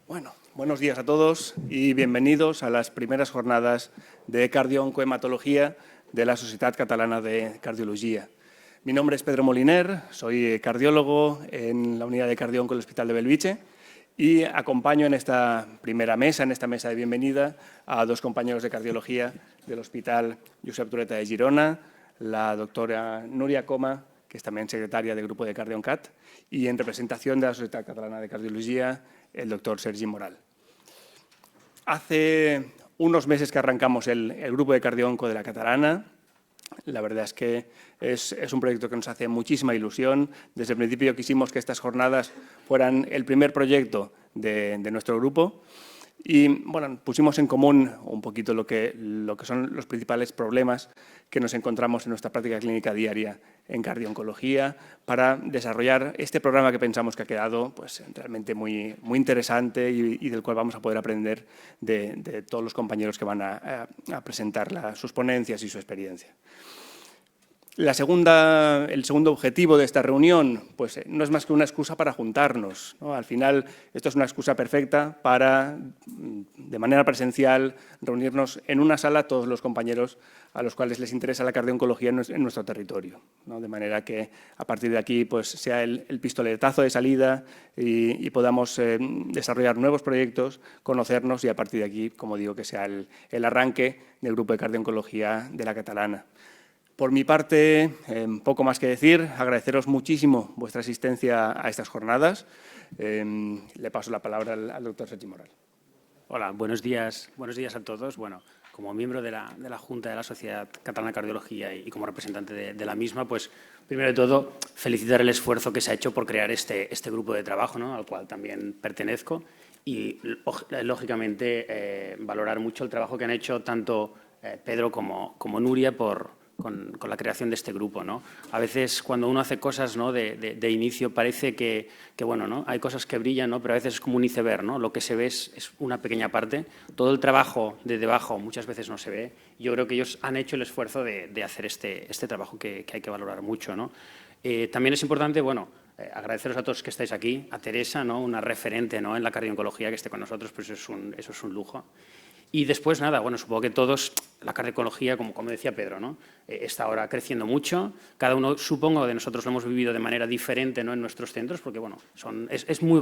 Bueno, buenos días a todos y bienvenidos a las primeras jornadas de Cardio-Oncohematología de la Sociedad Catalana de Cardiología. Mi nombre es Pedro Moliner, soy cardiólogo en la unidad de cardio-onco del Hospital de Bellvitge y acompaño en esta primera mesa, en esta mesa de bienvenida, a dos compañeros de cardiología del Hospital Josep Trueta de Girona, la doctora Núria Coma, que es también secretaria del grupo de Cardio-Oncat, y en representación de la Sociedad Catalana de Cardiología, el doctor Sergi Moral. Hace unos meses que arrancamos el grupo de cardio-onco de la Catalana. La verdad es que es un proyecto que nos hace muchísima ilusión. Desde el principio quisimos que estas jornadas fueran el primer proyecto de nuestro grupo. Y bueno, pusimos en común un poquito lo que son los principales problemas que nos encontramos en nuestra práctica clínica diaria en cardio-oncología para desarrollar este programa que pensamos que ha quedado pues, realmente muy interesante y del cual vamos a poder aprender de todos los compañeros que van a presentar sus ponencias y su experiencia. El segundo objetivo de esta reunión pues, no es más que una excusa para juntarnos, ¿no? Al final, esto es una excusa perfecta para, de manera presencial, reunirnos en una sala todos los compañeros a los cuales les interesa la cardio-oncología en nuestro territorio, ¿no? De manera que, a partir de aquí, pues, sea el pistoletazo de salida y podamos desarrollar nuevos proyectos, conocernos y, a partir de aquí, como digo, que sea el arranque del grupo de cardio-oncología de la Catalana. Por mi parte, poco más que decir, agradeceros muchísimo vuestra asistencia a estas jornadas. Le paso la palabra al doctor Sergi Moral. Hola, buenos días a todos. Bueno, como miembro de la Junta de la Sociedad Catalana de Cardiología y como representante de la misma, pues primero de todo felicitar el esfuerzo que se ha hecho por crear este grupo de trabajo, ¿no? Al cual también pertenezco y, lógicamente, valorar mucho el trabajo que han hecho tanto Pedro como Núria con la creación de este grupo, ¿no? A veces cuando uno hace cosas, ¿no? de inicio parece que bueno, ¿no? Hay cosas que brillan, ¿no? Pero a veces es como un iceberg, ¿no? Lo que se ve es una pequeña parte. Todo el trabajo de debajo muchas veces no se ve. Yo creo que ellos han hecho el esfuerzo de hacer este trabajo que hay que valorar mucho, ¿no? También es importante, bueno, agradeceros a todos que estáis aquí, a Teresa, ¿no? Una referente, ¿no? En la cardio-oncología que esté con nosotros, pues eso es un lujo. Y después, nada, bueno, supongo que todos, la cardio-oncología, como decía Pedro, ¿no? Está ahora creciendo mucho. Cada uno, supongo, de nosotros lo hemos vivido de manera diferente, ¿no? En nuestros centros, porque, bueno, es muy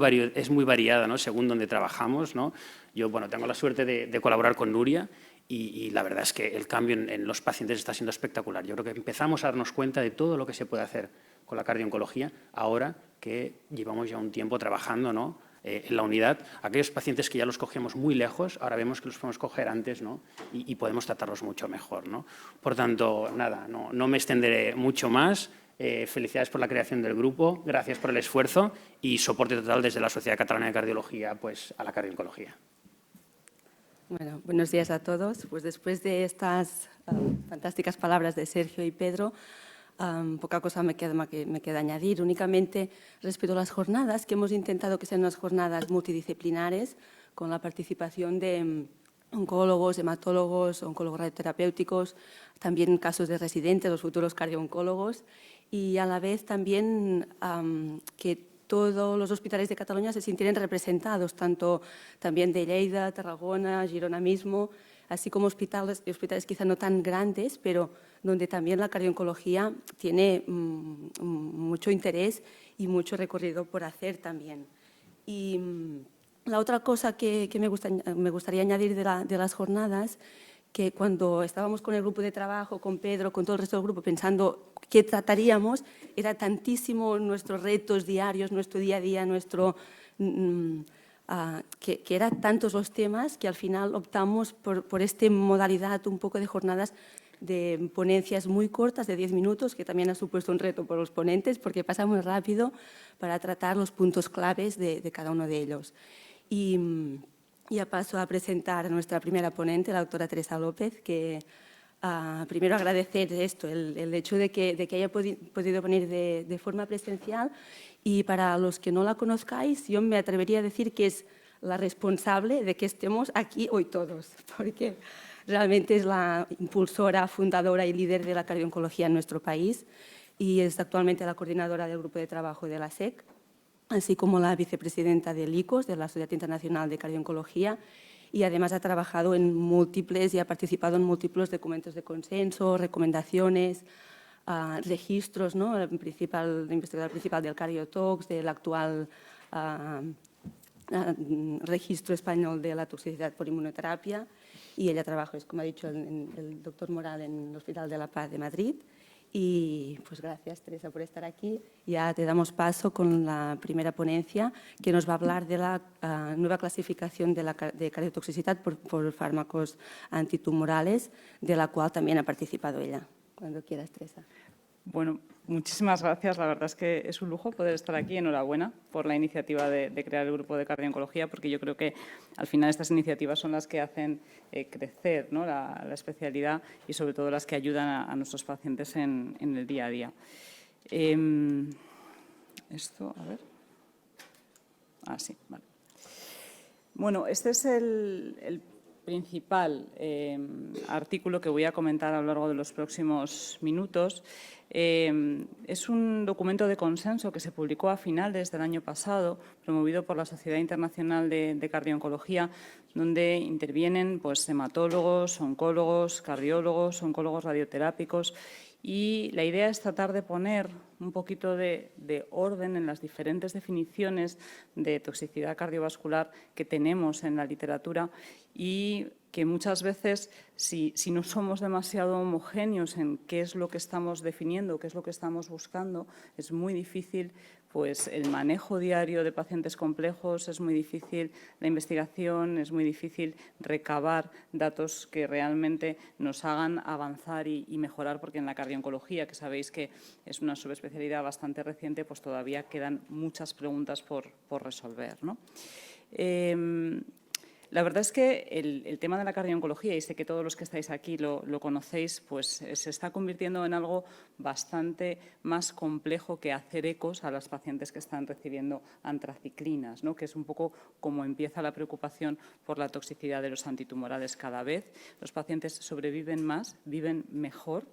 variada, ¿no? Según donde trabajamos, ¿no? Yo, bueno, tengo la suerte de colaborar con Núria y la verdad es que el cambio en los pacientes está siendo espectacular. Yo creo que empezamos a darnos cuenta de todo lo que se puede hacer con la cardio-oncología ahora que llevamos ya un tiempo trabajando, ¿no? En la unidad, aquellos pacientes que ya los cogíamos muy lejos, ahora vemos que los podemos coger antes, ¿no? y podemos tratarlos mucho mejor, ¿no? Por tanto, nada, no me extenderé mucho más. Felicidades por la creación del grupo, gracias por el esfuerzo y soporte total desde la Sociedad Catalana de Cardiología pues, a la cardio-oncología. Bueno, buenos días a todos. Pues después de estas fantásticas palabras de Sergio y Pedro, poca cosa me queda añadir. Únicamente respecto a las jornadas, que hemos intentado que sean unas jornadas multidisciplinares con la participación de oncólogos, hematólogos, oncólogos radioterapéuticos, también casos de residentes, los futuros cardio-oncólogos y a la vez también que todos los hospitales de Cataluña se sintieran representados, tanto también de Lleida, Tarragona, Girona mismo, así como hospitales quizá no tan grandes, pero donde también la cardio-oncología tiene mucho interés y mucho recorrido por hacer también. Y la otra cosa que me gustaría añadir de las jornadas, que cuando estábamos con el grupo de trabajo, con Pedro, con todo el resto del grupo, pensando qué trataríamos, era tantísimo nuestros retos diarios, nuestro día a día, que eran tantos los temas que al final optamos por esta modalidad un poco de jornadas de ponencias muy cortas, de 10 minutos, que también ha supuesto un reto por los ponentes, porque pasa muy rápido para tratar los puntos claves de cada uno de ellos. Y ya paso a presentar a nuestra primera ponente, la doctora Teresa López, que primero agradecer esto, el hecho de que haya podido venir de forma presencial y para los que no la conozcáis, yo me atrevería a decir que es la responsable de que estemos aquí hoy todos, porque realmente es la impulsora, fundadora y líder de la cardio-oncología en nuestro país y es actualmente la coordinadora del grupo de trabajo de la SEC. así como la vicepresidenta del ICOS, de la Sociedad Internacional de Cardio-Oncología, y además ha trabajado en múltiples y ha participado en múltiples documentos de consenso, recomendaciones, registros, ¿no? El investigador principal del CardioTox, del actual registro español de la toxicidad por inmunoterapia, y ella trabaja, como ha dicho el doctor Moral, en el Hospital de la Paz de Madrid. Y pues gracias, Teresa, por estar aquí. Ya te damos paso con la primera ponencia, que nos va a hablar de la nueva clasificación de cardiotoxicidad por fármacos antitumorales, de la cual también ha participado ella. Cuando quieras, Teresa. Bueno, muchísimas gracias. La verdad es que es un lujo poder estar aquí. Enhorabuena por la iniciativa de crear el grupo de cardio-oncología, porque yo creo que al final estas iniciativas son las que hacen crecer, ¿no?, la especialidad y sobre todo las que ayudan a nuestros pacientes en el día a día. Esto, a ver. Sí, vale. Bueno, este es el principal artículo que voy a comentar a lo largo de los próximos minutos. Es un documento de consenso que se publicó a finales del año pasado, promovido por la Sociedad Internacional de Cardio-Oncología, donde intervienen pues, hematólogos, oncólogos, cardiólogos, oncólogos radioterápicos. Y la idea es tratar de poner un poquito de orden en las diferentes definiciones de toxicidad cardiovascular que tenemos en la literatura y que muchas veces, si no somos demasiado homogéneos en qué es lo que estamos definiendo, qué es lo que estamos buscando, es muy difícil pues, el manejo diario de pacientes complejos, es muy difícil la investigación, es muy difícil recabar datos que realmente nos hagan avanzar y mejorar, porque en la cardio-oncología, que sabéis que es una subespecialidad bastante reciente, pues todavía quedan muchas preguntas por resolver, ¿no? La verdad es que el tema de la cardio-oncología, y sé que todos los que estáis aquí lo conocéis, pues se está convirtiendo en algo bastante más complejo que hacer ecos a las pacientes que están recibiendo antraciclinas, ¿no?, que es un poco como empieza la preocupación por la toxicidad de los antitumorales. Cada vez los pacientes sobreviven más, viven mejor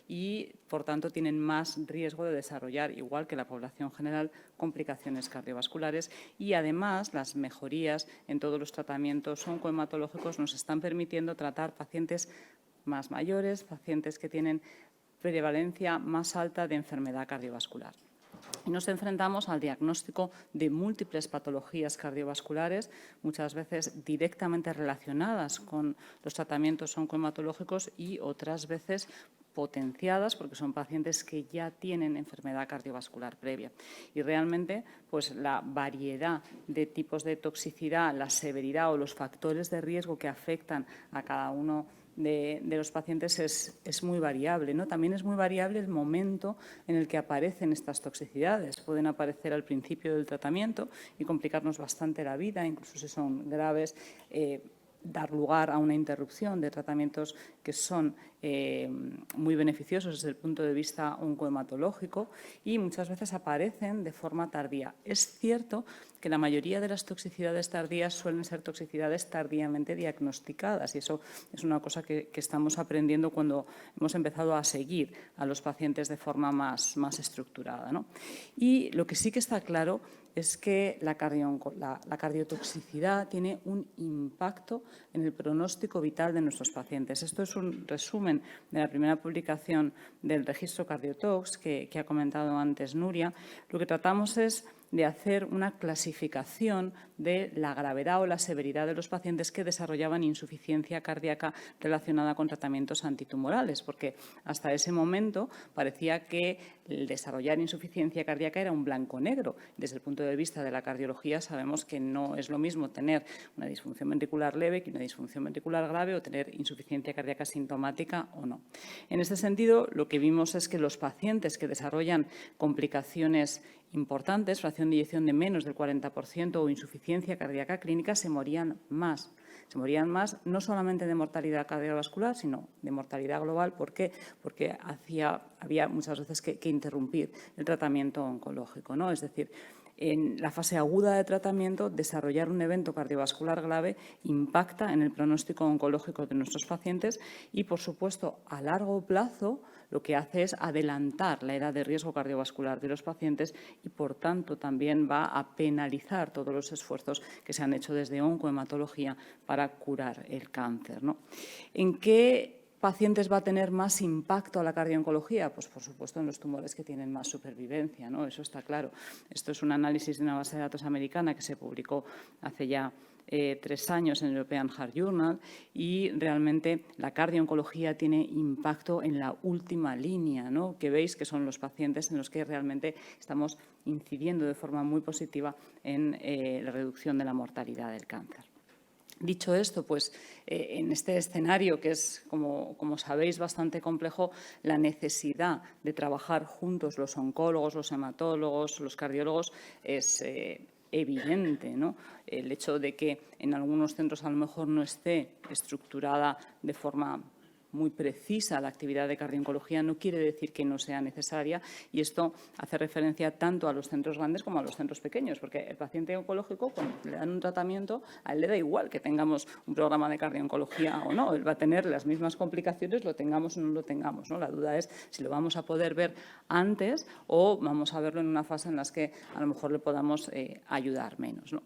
y, por tanto, tienen más riesgo de desarrollar, igual que la población general, complicaciones cardiovasculares, y además las mejorías en todos los tratamientos oncohematológicos nos están permitiendo tratar pacientes más mayores, pacientes que tienen prevalencia más alta de enfermedad cardiovascular. Y nos enfrentamos al diagnóstico de múltiples patologías cardiovasculares, muchas veces directamente relacionadas con los tratamientos oncohematológicos y otras veces potenciadas porque son pacientes que ya tienen enfermedad cardiovascular previa. Y realmente pues, la variedad de tipos de toxicidad, la severidad o los factores de riesgo que afectan a cada uno de los pacientes es muy variable, ¿no? También es muy variable el momento en el que aparecen estas toxicidades. Pueden aparecer al principio del tratamiento y complicarnos bastante la vida, incluso si son graves, dar lugar a una interrupción de tratamientos que son muy beneficiosos desde el punto de vista oncohematológico, y muchas veces aparecen de forma tardía. Es cierto que la mayoría de las toxicidades tardías suelen ser toxicidades tardíamente diagnosticadas, y eso es una cosa que estamos aprendiendo cuando hemos empezado a seguir a los pacientes de forma más estructurada, ¿no? Y lo que sí que está claro es que la cardiotoxicidad tiene un impacto en el pronóstico vital de nuestros pacientes. Esto es un resumen de la primera publicación del registro CardioTox que ha comentado antes Nuria. Lo que tratamos es de hacer una clasificación de la gravedad o la severidad de los pacientes que desarrollaban insuficiencia cardíaca relacionada con tratamientos antitumorales, porque hasta ese momento parecía que el desarrollar insuficiencia cardíaca era un blanco-negro. Desde el punto de vista de la cardiología sabemos que no es lo mismo tener una disfunción ventricular leve que una disfunción ventricular grave, o tener insuficiencia cardíaca sintomática o no. En este sentido, lo que vimos es que los pacientes que desarrollan complicaciones importantes, fracción de eyección de menos del 40% o insuficiencia cardíaca clínica, se morían más. Se morían más no solamente de mortalidad cardiovascular, sino de mortalidad global. ¿Por qué? Porque había muchas veces que interrumpir el tratamiento oncológico, ¿no? Es decir, En la fase aguda de tratamiento, desarrollar un evento cardiovascular grave impacta en el pronóstico oncológico de nuestros pacientes y, por supuesto, a largo plazo, lo que hace es adelantar la edad de riesgo cardiovascular de los pacientes y, por tanto, también va a penalizar todos los esfuerzos que se han hecho desde oncohematología para curar el cáncer, ¿no? ¿En qué pacientes va a tener más impacto a la cardiooncología? Pues, por supuesto, en los tumores que tienen más supervivencia, ¿no? Eso está claro. Esto es un análisis de una base de datos americana que se publicó hace ya 3 años en el European Heart Journal, y realmente la cardiooncología tiene impacto en la última línea, ¿no? Que veis que son los pacientes en los que realmente estamos incidiendo de forma muy positiva en la reducción de la mortalidad del cáncer. Dicho esto, pues en este escenario, que es, como sabéis, bastante complejo, la necesidad de trabajar juntos los oncólogos, los hematólogos, los cardiólogos es evidente, ¿no? El hecho de que en algunos centros a lo mejor no esté estructurada de forma muy precisa la actividad de cardiooncología no quiere decir que no sea necesaria, y esto hace referencia tanto a los centros grandes como a los centros pequeños, porque el paciente oncológico, cuando le dan un tratamiento, a él le da igual que tengamos un programa de cardiooncología o no, él va a tener las mismas complicaciones, lo tengamos o no lo tengamos, ¿no? La duda es si lo vamos a poder ver antes o vamos a verlo en una fase en la que a lo mejor le podamos ayudar menos, ¿no?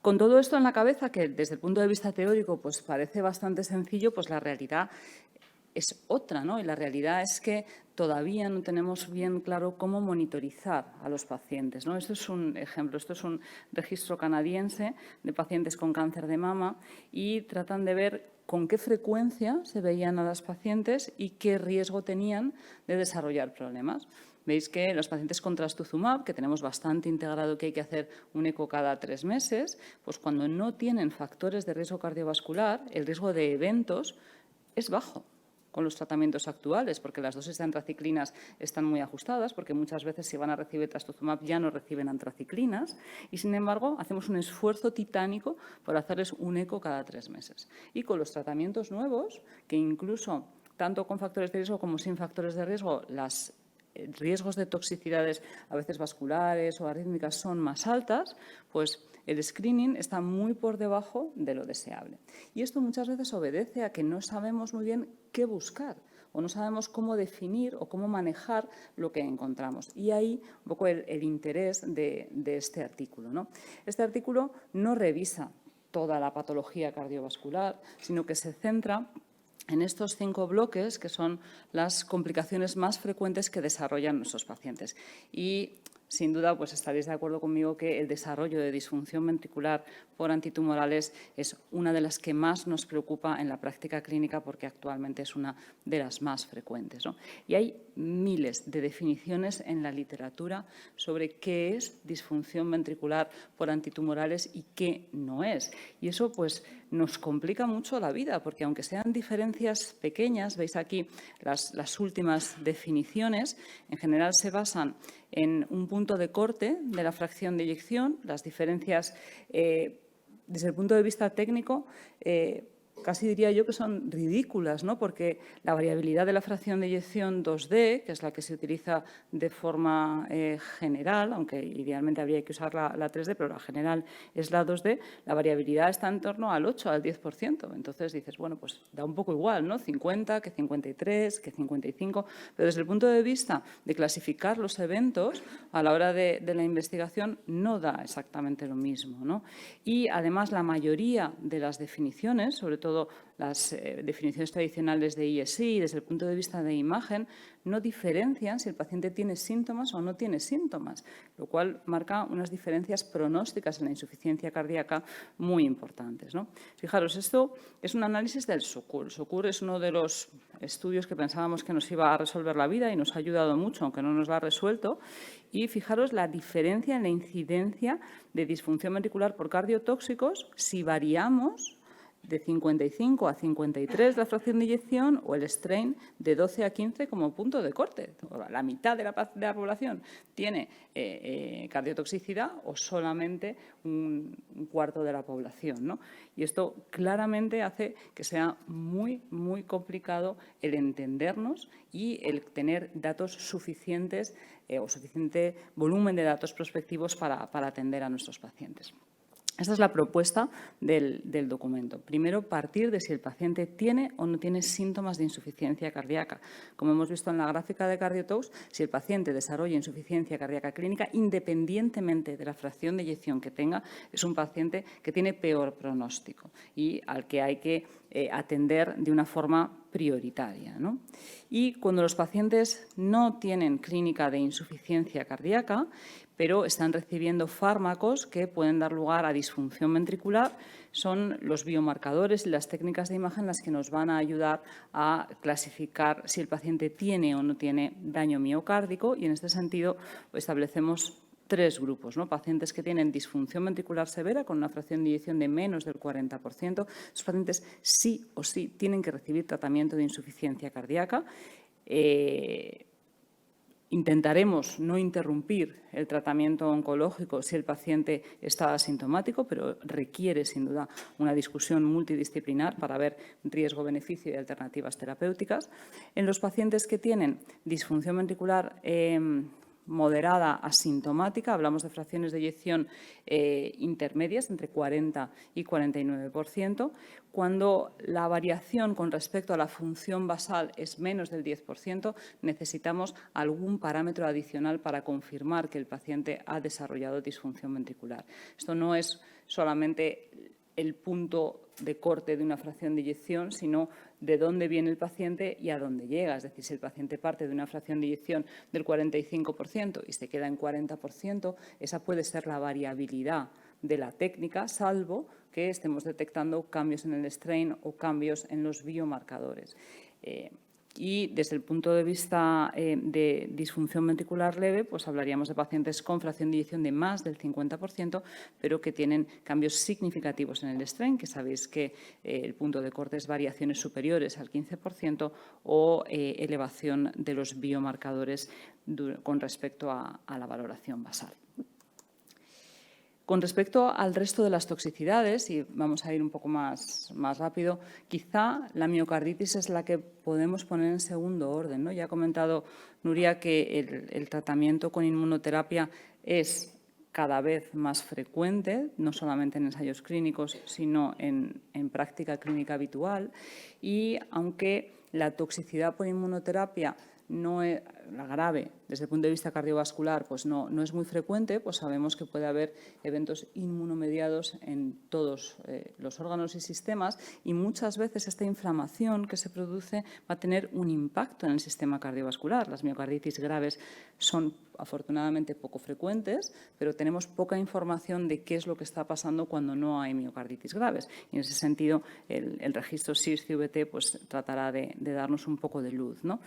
Con todo esto en la cabeza, que desde el punto de vista teórico pues parece bastante sencillo, pues la realidad es otra, ¿no? Y la realidad es que todavía no tenemos bien claro cómo monitorizar a los pacientes, ¿no? Esto es un ejemplo, esto es un registro canadiense de pacientes con cáncer de mama y tratan de ver con qué frecuencia se veían a las pacientes y qué riesgo tenían de desarrollar problemas. Veis que los pacientes con trastuzumab, que tenemos bastante integrado que hay que hacer un eco cada 3 meses, pues cuando no tienen factores de riesgo cardiovascular, el riesgo de eventos es bajo con los tratamientos actuales, porque las dosis de antraciclinas están muy ajustadas, porque muchas veces si van a recibir trastuzumab ya no reciben antraciclinas, y sin embargo hacemos un esfuerzo titánico por hacerles un eco cada 3 meses. Y con los tratamientos nuevos, que incluso tanto con factores de riesgo como sin factores de riesgo, las riesgos de toxicidades a veces vasculares o arrítmicas son más altas, pues el screening está muy por debajo de lo deseable. Y esto muchas veces obedece a que no sabemos muy bien qué buscar o no sabemos cómo definir o cómo manejar lo que encontramos. Y ahí un poco el interés de este artículo, ¿no? Este artículo no revisa toda la patología cardiovascular, sino que se centra en estos 5 bloques, que son las complicaciones más frecuentes que desarrollan nuestros pacientes. Y, sin duda, pues estaréis de acuerdo conmigo que el desarrollo de disfunción ventricular por antitumorales es una de las que más nos preocupa en la práctica clínica, porque actualmente es una de las más frecuentes, ¿no? Y hay miles de definiciones en la literatura sobre qué es disfunción ventricular por antitumorales y qué no es. Y eso, pues, nos complica mucho la vida, porque aunque sean diferencias pequeñas, veis aquí las últimas definiciones, en general se basan en un punto de corte de la fracción de eyección. Las diferencias, desde el punto de vista técnico, casi diría yo que son ridículas, ¿no? Porque la variabilidad de la fracción de eyección 2D, que es la que se utiliza de forma general, aunque idealmente habría que usar la 3D, pero la general es la 2D, la variabilidad está en torno al 8, al 10%. Entonces dices, bueno, pues da un poco igual, ¿no? 50, que 53, que 55, pero desde el punto de vista de clasificar los eventos a la hora de la investigación no da exactamente lo mismo, ¿no? Y además la mayoría de las definiciones, sobre todo las definiciones tradicionales de ESI, desde el punto de vista de imagen, no diferencian si el paciente tiene síntomas o no tiene síntomas, lo cual marca unas diferencias pronósticas en la insuficiencia cardíaca muy importantes, ¿no? Fijaros, esto es un análisis del SOCUR. El SOCUR es uno de los estudios que pensábamos que nos iba a resolver la vida y nos ha ayudado mucho, aunque no nos la ha resuelto. Y fijaros la diferencia en la incidencia de disfunción ventricular por cardiotóxicos si variamos de 55 a 53 la fracción de eyección o el strain de 12 a 15 como punto de corte. La mitad de la población tiene cardiotoxicidad o solamente un cuarto de la población, ¿no? Y esto claramente hace que sea muy, muy complicado el entendernos y el tener datos suficientes o suficiente volumen de datos prospectivos para atender a nuestros pacientes. Esta es la propuesta del documento. Primero, partir de si el paciente tiene o no tiene síntomas de insuficiencia cardíaca. Como hemos visto en la gráfica de CardioTox, si el paciente desarrolla insuficiencia cardíaca clínica, independientemente de la fracción de eyección que tenga, es un paciente que tiene peor pronóstico y al que hay que atender de una forma prioritaria, ¿no? Y cuando los pacientes no tienen clínica de insuficiencia cardíaca, pero están recibiendo fármacos que pueden dar lugar a disfunción ventricular, son los biomarcadores y las técnicas de imagen las que nos van a ayudar a clasificar si el paciente tiene o no tiene daño miocárdico, y en este sentido establecemos 3 grupos, ¿no? Pacientes que tienen disfunción ventricular severa con una fracción de eyección de menos del 40%. Esos pacientes sí o sí tienen que recibir tratamiento de insuficiencia cardíaca. Intentaremos no interrumpir el tratamiento oncológico si el paciente está asintomático, pero requiere sin duda una discusión multidisciplinar para ver riesgo-beneficio y alternativas terapéuticas. En los pacientes que tienen disfunción ventricular moderada asintomática, hablamos de fracciones de eyección intermedias, entre 40 y 49%. Cuando la variación con respecto a la función basal es menos del 10%, necesitamos algún parámetro adicional para confirmar que el paciente ha desarrollado disfunción ventricular. Esto no es solamente el punto de corte de una fracción de eyección, sino de dónde viene el paciente y a dónde llega. Es decir, si el paciente parte de una fracción de eyección del 45% y se queda en 40%, esa puede ser la variabilidad de la técnica, salvo que estemos detectando cambios en el strain o cambios en los biomarcadores. Y desde el punto de vista de disfunción ventricular leve, pues hablaríamos de pacientes con fracción de eyección de más del 50%, pero que tienen cambios significativos en el strain, que sabéis que el punto de corte es variaciones superiores al 15% o elevación de los biomarcadores con respecto a la valoración basal. Con respecto al resto de las toxicidades, y vamos a ir un poco más rápido, quizá la miocarditis es la que podemos poner en segundo orden, ¿no? Ya ha comentado Nuria que el tratamiento con inmunoterapia es cada vez más frecuente, no solamente en ensayos clínicos, sino en práctica clínica habitual. Y aunque la toxicidad por inmunoterapia no es la grave desde el punto de vista cardiovascular, pues no es muy frecuente, pues sabemos que puede haber eventos inmunomediados en todos los órganos y sistemas, y muchas veces esta inflamación que se produce va a tener un impacto en el sistema cardiovascular. Las miocarditis graves son afortunadamente poco frecuentes, pero tenemos poca información de qué es lo que está pasando cuando no hay miocarditis graves. Y en ese sentido, el registro SIRS-CVT pues tratará de darnos un poco de luz, ¿no?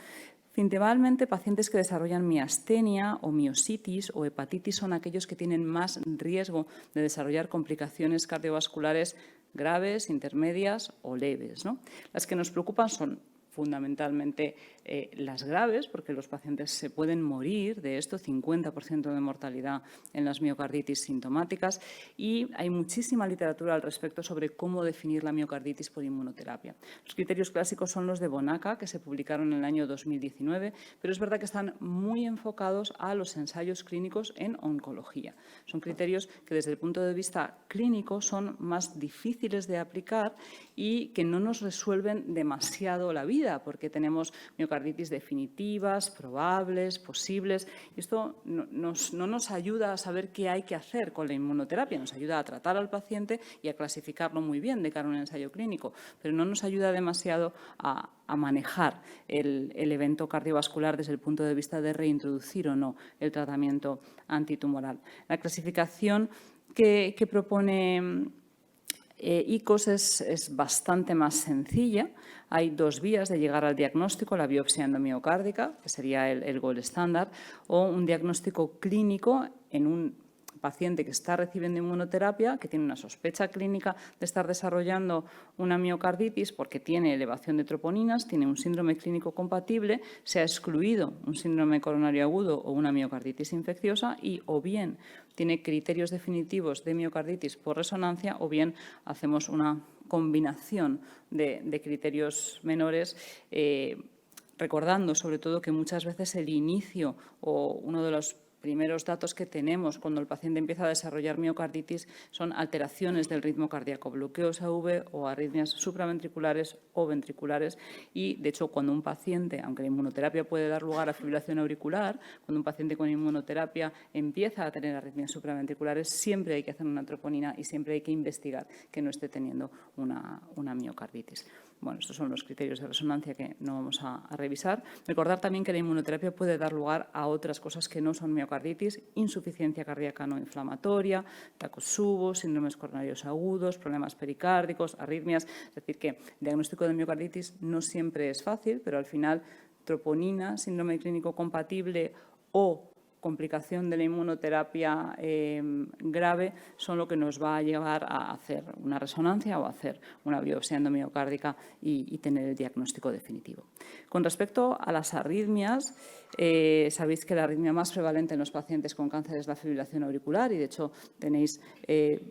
Principalmente, pacientes que desarrollan miastenia o miositis o hepatitis son aquellos que tienen más riesgo de desarrollar complicaciones cardiovasculares graves, intermedias o leves, ¿no? Las que nos preocupan son fundamentalmente las graves, porque los pacientes se pueden morir de esto, 50% de mortalidad en las miocarditis sintomáticas, y hay muchísima literatura al respecto sobre cómo definir la miocarditis por inmunoterapia. Los criterios clásicos son los de Bonaca, que se publicaron en el año 2019, pero es verdad que están muy enfocados a los ensayos clínicos en oncología. Son criterios que desde el punto de vista clínico son más difíciles de aplicar y que no nos resuelven demasiado la vida, porque tenemos miocarditis definitivas, probables, posibles. Y esto no nos ayuda a saber qué hay que hacer con la inmunoterapia. Nos ayuda a tratar al paciente y a clasificarlo muy bien de cara a un ensayo clínico, pero no nos ayuda demasiado a manejar el evento cardiovascular desde el punto de vista de reintroducir o no el tratamiento antitumoral. La clasificación que propone ICOS es bastante más sencilla. Hay 2 vías de llegar al diagnóstico: la biopsia endomiocárdica, que sería el gold estándar, o un diagnóstico clínico en un paciente que está recibiendo inmunoterapia, que tiene una sospecha clínica de estar desarrollando una miocarditis porque tiene elevación de troponinas, tiene un síndrome clínico compatible, se ha excluido un síndrome coronario agudo o una miocarditis infecciosa y o bien tiene criterios definitivos de miocarditis por resonancia o bien hacemos una combinación de criterios menores, recordando sobre todo que muchas veces el inicio o uno de los primeros datos que tenemos cuando el paciente empieza a desarrollar miocarditis son alteraciones del ritmo cardíaco, bloqueos AV o arritmias supraventriculares o ventriculares y, de hecho, cuando un paciente, aunque la inmunoterapia puede dar lugar a fibrilación auricular, cuando un paciente con inmunoterapia empieza a tener arritmias supraventriculares, siempre hay que hacer una troponina y siempre hay que investigar que no esté teniendo una miocarditis. Bueno, estos son los criterios de resonancia que no vamos a revisar. Recordar también que la inmunoterapia puede dar lugar a otras cosas que no son miocarditis, insuficiencia cardíaca no inflamatoria, Takotsubo, síndromes coronarios agudos, problemas pericárdicos, arritmias. Es decir, que el diagnóstico de miocarditis no siempre es fácil, pero al final troponina, síndrome clínico compatible o complicación de la inmunoterapia grave son lo que nos va a llevar a hacer una resonancia o a hacer una biopsia endomiocárdica y tener el diagnóstico definitivo. Con respecto a las arritmias, sabéis que la arritmia más prevalente en los pacientes con cáncer es la fibrilación auricular y, de hecho,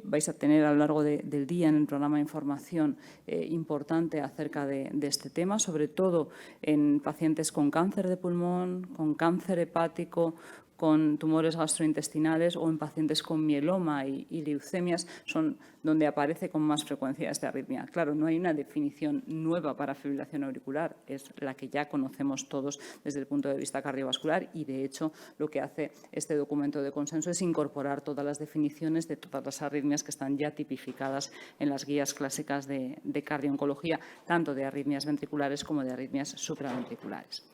vais a tener a lo largo del día en el programa de información importante acerca de este tema, sobre todo en pacientes con cáncer de pulmón, con cáncer hepático, con tumores gastrointestinales o en pacientes con mieloma y leucemias son donde aparece con más frecuencia esta arritmia. Claro, no hay una definición nueva para fibrilación auricular, es la que ya conocemos todos desde el punto de vista cardiovascular y, de hecho, lo que hace este documento de consenso es incorporar todas las definiciones de todas las arritmias que están ya tipificadas en las guías clásicas de cardiooncología, tanto de arritmias ventriculares como de arritmias supraventriculares.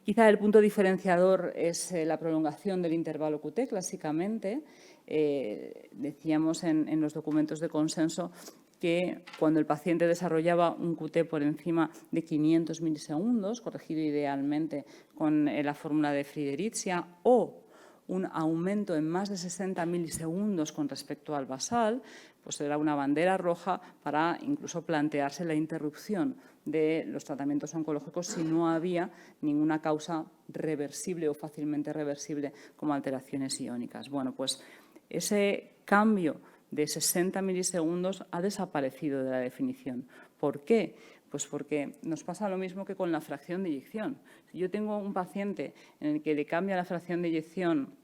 Quizá el punto diferenciador es la prolongación del intervalo QT, clásicamente. Decíamos en los documentos de consenso que cuando el paciente desarrollaba un QT por encima de 500 milisegundos, corregido idealmente con la fórmula de Friederichia, o un aumento en más de 60 milisegundos con respecto al basal, pues era una bandera roja para incluso plantearse la interrupción de los tratamientos oncológicos si no había ninguna causa reversible o fácilmente reversible como alteraciones iónicas. Bueno, pues ese cambio de 60 milisegundos ha desaparecido de la definición. ¿Por qué? Pues porque nos pasa lo mismo que con la fracción de eyección. Si yo tengo un paciente en el que le cambia la fracción de eyección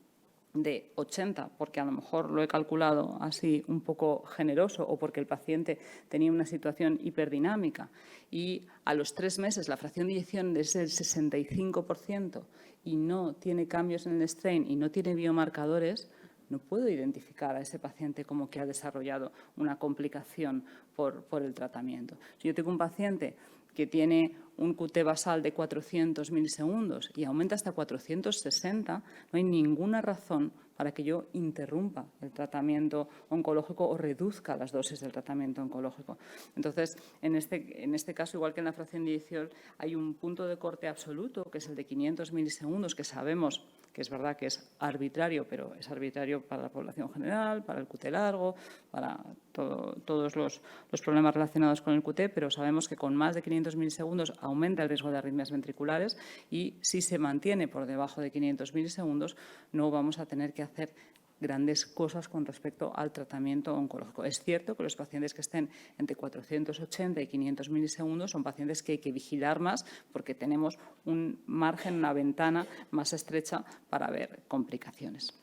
de 80, porque a lo mejor lo he calculado así un poco generoso o porque el paciente tenía una situación hiperdinámica y a los 3 meses la fracción de eyección es del 65% y no tiene cambios en el strain y no tiene biomarcadores, no puedo identificar a ese paciente como que ha desarrollado una complicación por el tratamiento. Si yo tengo un paciente que tiene un QT basal de 400 milisegundos y aumenta hasta 460, no hay ninguna razón para que yo interrumpa el tratamiento oncológico o reduzca las dosis del tratamiento oncológico. Entonces, en este caso, igual que en la fracción de eyección, hay un punto de corte absoluto, que es el de 500 milisegundos, que sabemos que es verdad que es arbitrario, pero es arbitrario para la población general, para el QT largo, para todos los problemas relacionados con el QT, pero sabemos que con más de 500 milisegundos aumenta el riesgo de arritmias ventriculares y si se mantiene por debajo de 500 milisegundos no vamos a tener que hacer grandes cosas con respecto al tratamiento oncológico. Es cierto que los pacientes que estén entre 480 y 500 milisegundos son pacientes que hay que vigilar más porque tenemos un margen, una ventana más estrecha para ver complicaciones.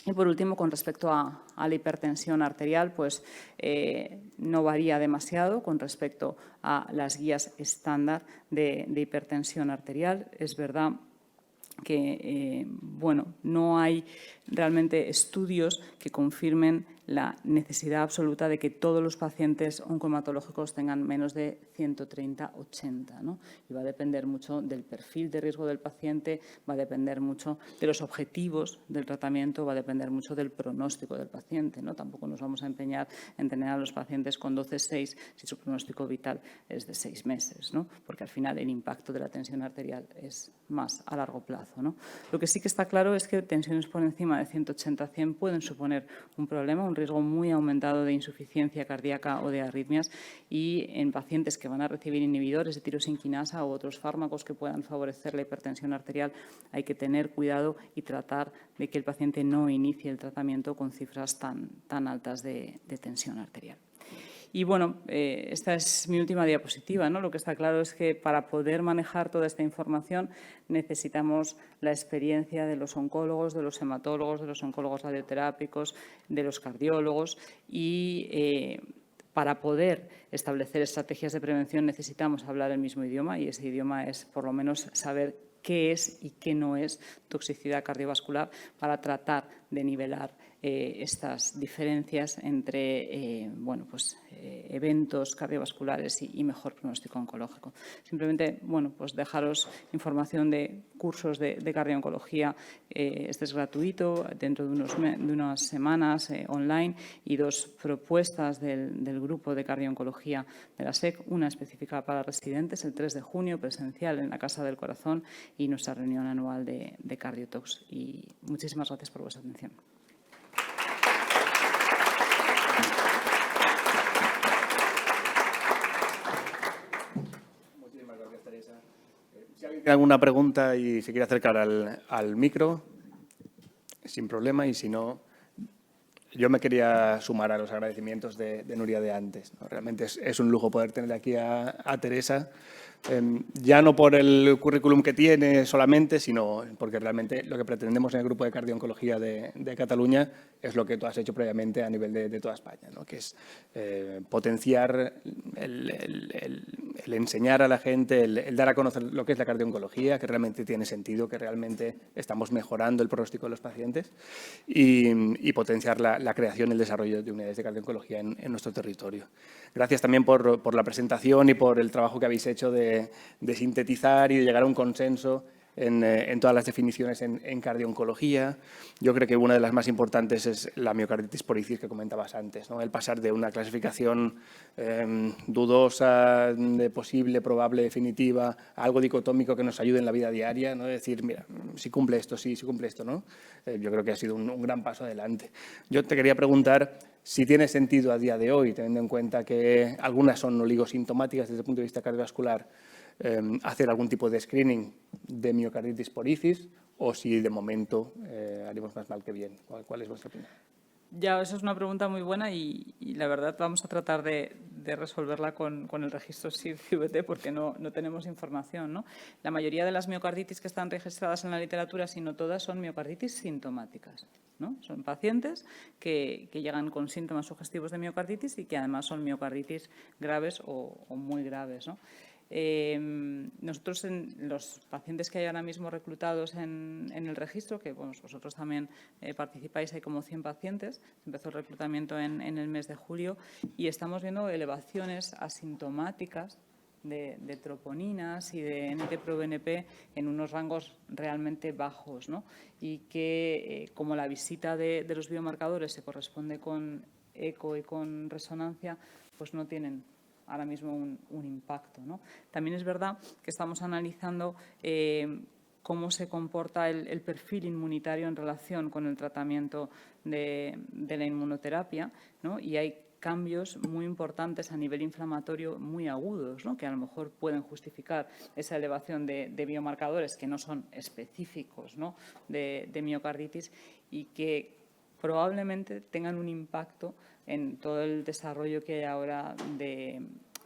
Y, por último, con respecto a la hipertensión arterial, pues no varía demasiado con respecto a las guías estándar de hipertensión arterial. Es verdad que no hay realmente estudios que confirmen la necesidad absoluta de que todos los pacientes oncohematológicos tengan menos de 130/80, ¿no? Y va a depender mucho del perfil de riesgo del paciente, va a depender mucho de los objetivos del tratamiento, va a depender mucho del pronóstico del paciente, ¿no? Tampoco nos vamos a empeñar en tener a los pacientes con 12,6 si su pronóstico vital es de 6 meses, ¿no? Porque al final el impacto de la tensión arterial es más a largo plazo, ¿no? Lo que sí que está claro es que tensiones por encima de 180/100 pueden suponer un problema, un riesgo muy aumentado de insuficiencia cardíaca o de arritmias, y en pacientes que van a recibir inhibidores de tirosinquinasa u otros fármacos que puedan favorecer la hipertensión arterial, hay que tener cuidado y tratar de que el paciente no inicie el tratamiento con cifras tan altas de tensión arterial. Y bueno, esta es mi última diapositiva, ¿no? Lo que está claro es que para poder manejar toda esta información necesitamos la experiencia de los oncólogos, de los hematólogos, de los oncólogos radioterápicos, de los cardiólogos, y para poder establecer estrategias de prevención necesitamos hablar el mismo idioma, y ese idioma es por lo menos saber qué es y qué no es toxicidad cardiovascular, para tratar de nivelar estas diferencias entre eventos cardiovasculares y mejor pronóstico oncológico. Simplemente, pues dejaros información de cursos de cardiooncología. Este es gratuito, dentro de unas semanas online, y 2 propuestas del grupo de cardiooncología de la SEC, una específica para residentes, el 3 de junio, presencial en la Casa del Corazón, y nuestra reunión anual de Cardiotox. Y muchísimas gracias por vuestra atención. Muchísimas gracias, Teresa. Si alguien tiene alguna pregunta y se quiere acercar al micro, sin problema, y si no, yo me quería sumar a los agradecimientos de Nuria de antes, ¿no? Realmente es un lujo poder tener aquí a Teresa, ya no por el currículum que tiene solamente, sino porque realmente lo que pretendemos en el Grupo de Cardiooncología de Cataluña es lo que tú has hecho previamente a nivel de toda España, ¿no? Que es potenciar, el enseñar a la gente, el dar a conocer lo que es la cardiooncología, que realmente tiene sentido, que realmente estamos mejorando el pronóstico de los pacientes, y potenciar la creación y el desarrollo de unidades de cardiooncología en nuestro territorio. Gracias también por la presentación y por el trabajo que habéis hecho de sintetizar y de llegar a un consenso en todas las definiciones en cardiooncología. Yo creo que una de las más importantes es la miocarditis por ICIS que comentabas antes, ¿no? El pasar de una clasificación dudosa, de posible, probable, definitiva, a algo dicotómico que nos ayude en la vida diaria, ¿no? Decir, mira, si cumple esto, sí, si cumple esto, ¿no? Yo creo que ha sido un gran paso adelante. Yo te quería preguntar si tiene sentido a día de hoy, teniendo en cuenta que algunas son oligosintomáticas desde el punto de vista cardiovascular, hacer algún tipo de screening de miocarditis por ICIS, o si de momento haremos más mal que bien. ¿Cuál es vuestra opinión? Ya, esa es una pregunta muy buena, y la verdad vamos a tratar de resolverla con el registro SIR-CVT, porque no tenemos información, ¿no? La mayoría de las miocarditis que están registradas en la literatura, si no todas, son miocarditis sintomáticas, ¿no? Son pacientes que llegan con síntomas sugestivos de miocarditis y que además son miocarditis graves o muy graves, ¿no? Nosotros, en los pacientes que hay ahora mismo reclutados en el registro, que vosotros también participáis, hay como 100 pacientes, empezó el reclutamiento en el mes de julio, y estamos viendo elevaciones asintomáticas de troponinas y de NT-proBNP en unos rangos realmente bajos, ¿no? Y que, como la visita de los biomarcadores se corresponde con eco y con resonancia, pues no tienen ahora mismo un impacto, ¿no? También es verdad que estamos analizando cómo se comporta el perfil inmunitario en relación con el tratamiento de la inmunoterapia, ¿no? Y hay cambios muy importantes a nivel inflamatorio muy agudos, ¿no? Que a lo mejor pueden justificar esa elevación de biomarcadores que no son específicos, ¿no? de miocarditis, y que probablemente tengan un impacto en todo el desarrollo que hay ahora de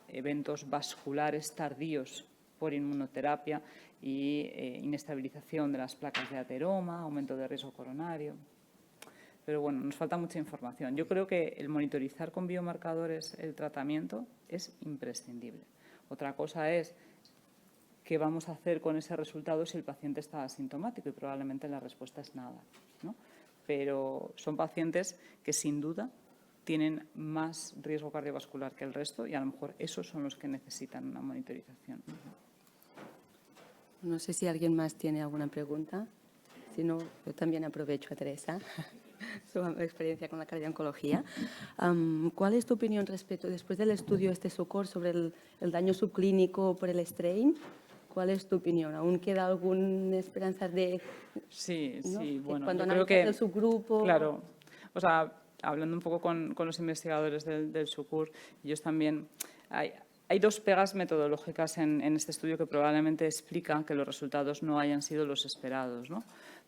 eventos vasculares tardíos por inmunoterapia y inestabilización de las placas de ateroma, aumento de riesgo coronario. Pero bueno, nos falta mucha información. Yo creo que el monitorizar con biomarcadores el tratamiento es imprescindible. Otra cosa es qué vamos a hacer con ese resultado si el paciente está asintomático, y probablemente la respuesta es nada, ¿no? Pero son pacientes que sin duda tienen más riesgo cardiovascular que el resto y a lo mejor esos son los que necesitan una monitorización. No sé si alguien más tiene alguna pregunta. Si no, yo también aprovecho a Teresa, su experiencia con la cardio-oncología. ¿Cuál es tu opinión respecto, después del estudio SOCOR sobre el daño subclínico por el strain? ¿Cuál es tu opinión? ¿Aún queda alguna esperanza de...? Sí, ¿no? sí, bueno, cuando yo creo que... el subgrupo... Claro, o sea, hablando un poco con los investigadores del SUCUR, ellos también... Hay dos pegas metodológicas en este estudio que probablemente explican que los resultados no hayan sido los esperados, ¿no?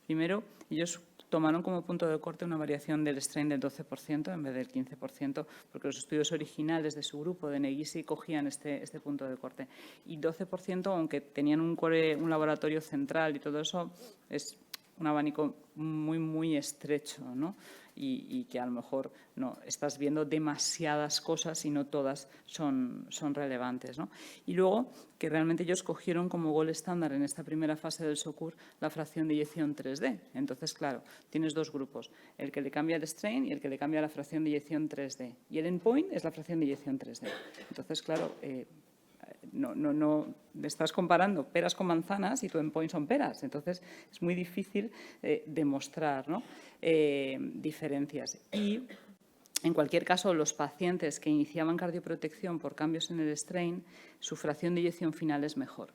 Primero, ellos tomaron como punto de corte una variación del strain del 12% en vez del 15%, porque los estudios originales de su grupo de Negisi cogían este punto de corte. Y 12%, aunque tenían un laboratorio central y todo eso, es un abanico muy, muy estrecho, ¿no? Y que a lo mejor no estás viendo demasiadas cosas y no todas son relevantes, ¿no? Y luego, que realmente ellos cogieron como gold estándar en esta primera fase del SOCUR la fracción de eyección 3D. Entonces, claro, tienes dos grupos, el que le cambia el strain y el que le cambia la fracción de eyección 3D. Y el endpoint es la fracción de eyección 3D. Entonces, claro, no estás comparando peras con manzanas y tu endpoint son peras. Entonces, es muy difícil demostrar, ¿no? Diferencias. Y, en cualquier caso, los pacientes que iniciaban cardioprotección por cambios en el strain, su fracción de eyección final es mejor.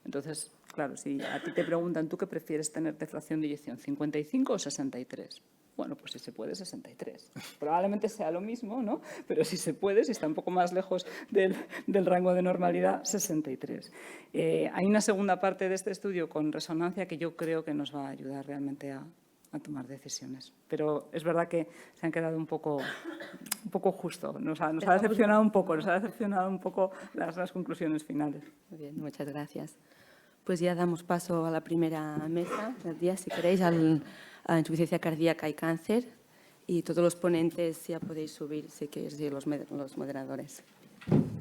Entonces, claro, si a ti te preguntan, ¿tú qué prefieres tener de fracción de eyección, 55 o 63? Bueno, pues si se puede, 63. Probablemente sea lo mismo, ¿no? Pero si se puede, si está un poco más lejos del rango de normalidad, 63. Hay una segunda parte de este estudio con resonancia que yo creo que nos va a ayudar realmente a tomar decisiones. Pero es verdad que se han quedado un poco justo. Nos ha decepcionado un poco, las conclusiones finales. Muy bien, muchas gracias. Pues ya damos paso a la primera mesa del día, si queréis, a insuficiencia cardíaca y cáncer. Y todos los ponentes ya podéis subir, si queréis, los moderadores.